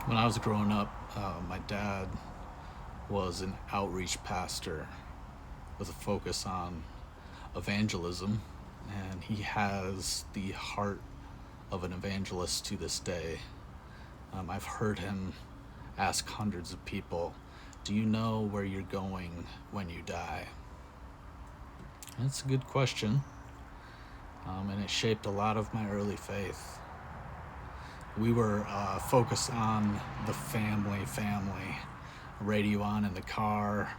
When I was growing up, my dad was an outreach pastor with a focus on evangelism, and he has the heart of an evangelist to this day. I've heard him ask hundreds of people, "Do you know where you're going when you die?" That's a good question, and it shaped a lot of my early faith. We were focused on the family, radio on in the car,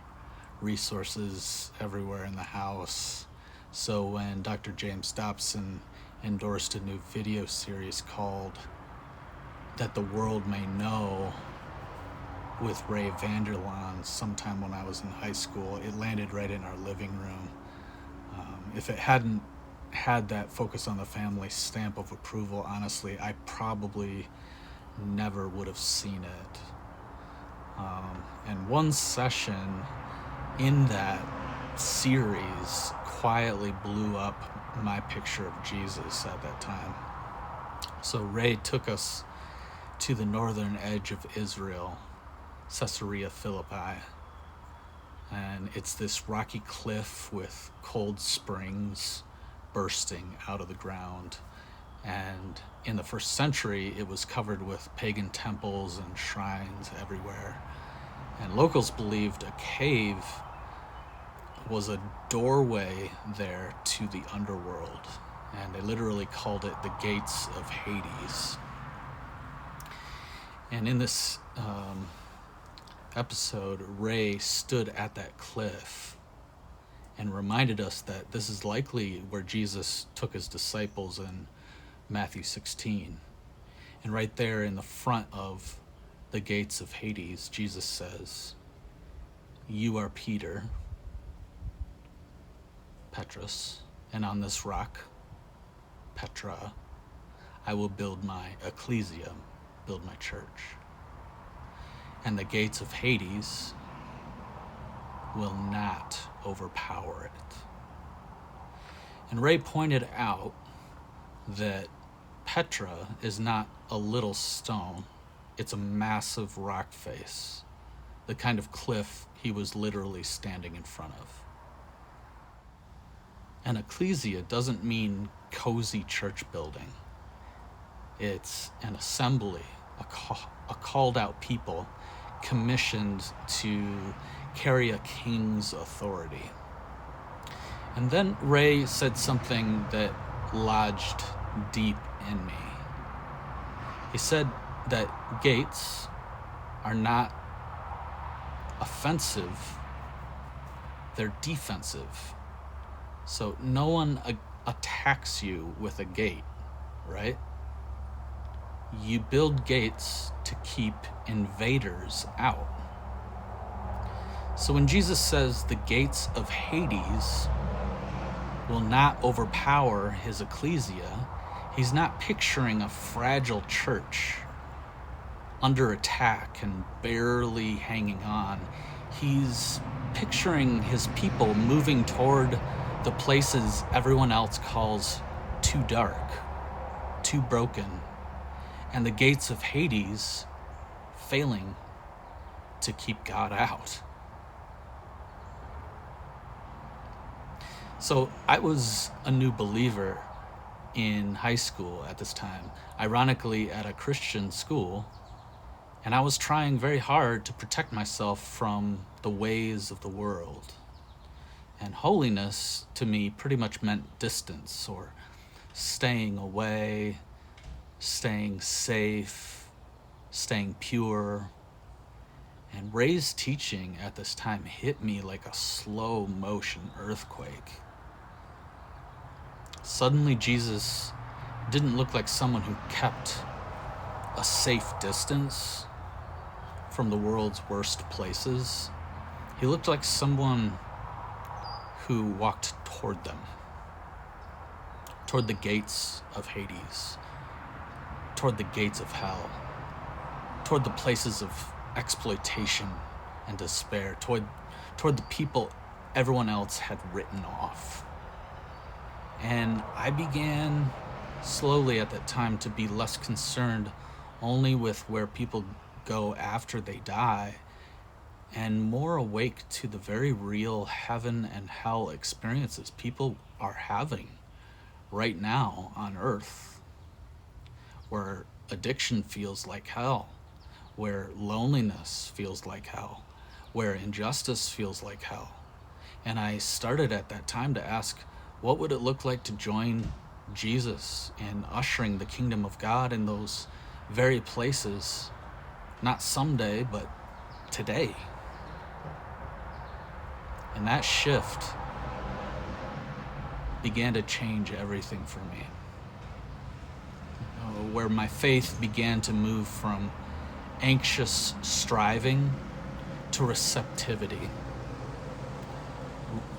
resources everywhere in the house. So when Dr. James Dobson endorsed a new video series called That the World May Know with Vander sometime when I was in high school, it landed right in our living room. If it hadn't had that focus on the family stamp of approval, honestly, I probably never would have seen it. And one session in that series quietly blew up my picture of Jesus at that time. So Ray took us to the northern edge of Israel, Caesarea Philippi. And it's this rocky cliff with cold springs bursting out of the ground. And in the first century, it was covered with pagan temples and shrines everywhere. And locals believed a cave was a doorway there to the underworld. And they literally called it the gates of Hades. And in this episode, Ray stood at that cliff and reminded us that this is likely where Jesus took his disciples in Matthew 16. And right there in the front of the gates of Hades, Jesus says, "You are Peter, Petrus, and on this rock, Petra, I will build my ekklesia, build my church. And the gates of Hades will not overpower it." And Ray pointed out that Petra is not a little stone, it's a massive rock face, the kind of cliff he was literally standing in front of. An ecclesia doesn't mean cozy church building. It's an assembly, a called out people commissioned to carry a king's authority. And then Ray said something that lodged deep in me. He said that gates are not offensive, they're defensive. So no one attacks you with a gate, right? You build gates to keep invaders out. So when Jesus says the gates of Hades will not overpower his ecclesia, he's not picturing a fragile church under attack and barely hanging on. He's picturing his people moving toward the places everyone else calls too dark, too broken, and the gates of Hades failing to keep God out. So I was a new believer in high school at this time, ironically at a Christian school, and I was trying very hard to protect myself from the ways of the world. And holiness to me pretty much meant distance, or staying away, staying safe, staying pure. And Ray's teaching at this time hit me like a slow motion earthquake. Suddenly Jesus didn't look like someone who kept a safe distance from the world's worst places. He looked like someone who walked toward them, toward the gates of Hades, toward the gates of hell, toward the places of exploitation and despair, toward the people everyone else had written off. And I began slowly at that time to be less concerned only with where people go after they die, and more awake to the very real heaven and hell experiences people are having right now on earth, where addiction feels like hell, where loneliness feels like hell, where injustice feels like hell. And I started at that time to ask, what would it look like to join Jesus in ushering the kingdom of God in those very places, not someday, but today? And that shift began to change everything for me. Where my faith began to move from anxious striving to receptivity,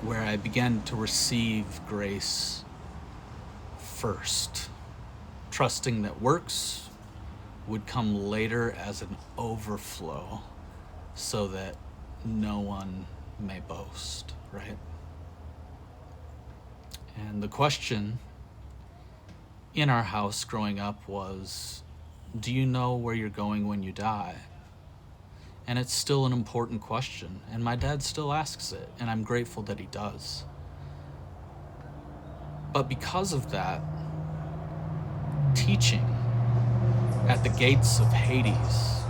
where I began to receive grace first, trusting that works would come later as an overflow so that no one may boast, right? And the question in our house growing up was, do you know where you're going when you die? And it's still an important question, and my dad still asks it, and I'm grateful that he does. But because of that, teaching at the gates of Hades,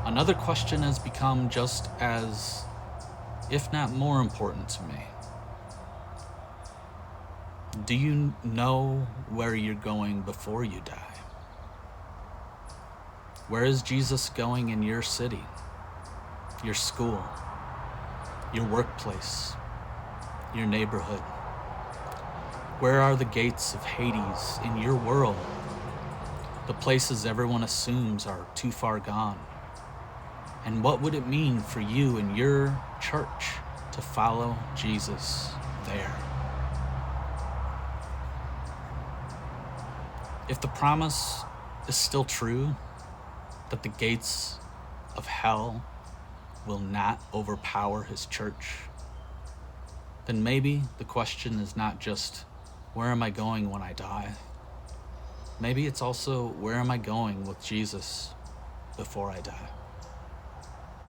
another question has become just as, if not more important to me. Do you know where you're going before you die? Where is Jesus going in your city, your school, your workplace, your neighborhood? Where are the gates of Hades in your world? The places everyone assumes are too far gone. And what would it mean for you and your church to follow Jesus there? If the promise is still true, that the gates of hell will not overpower his church, then maybe the question is not just, where am I going when I die? Maybe it's also, where am I going with Jesus before I die?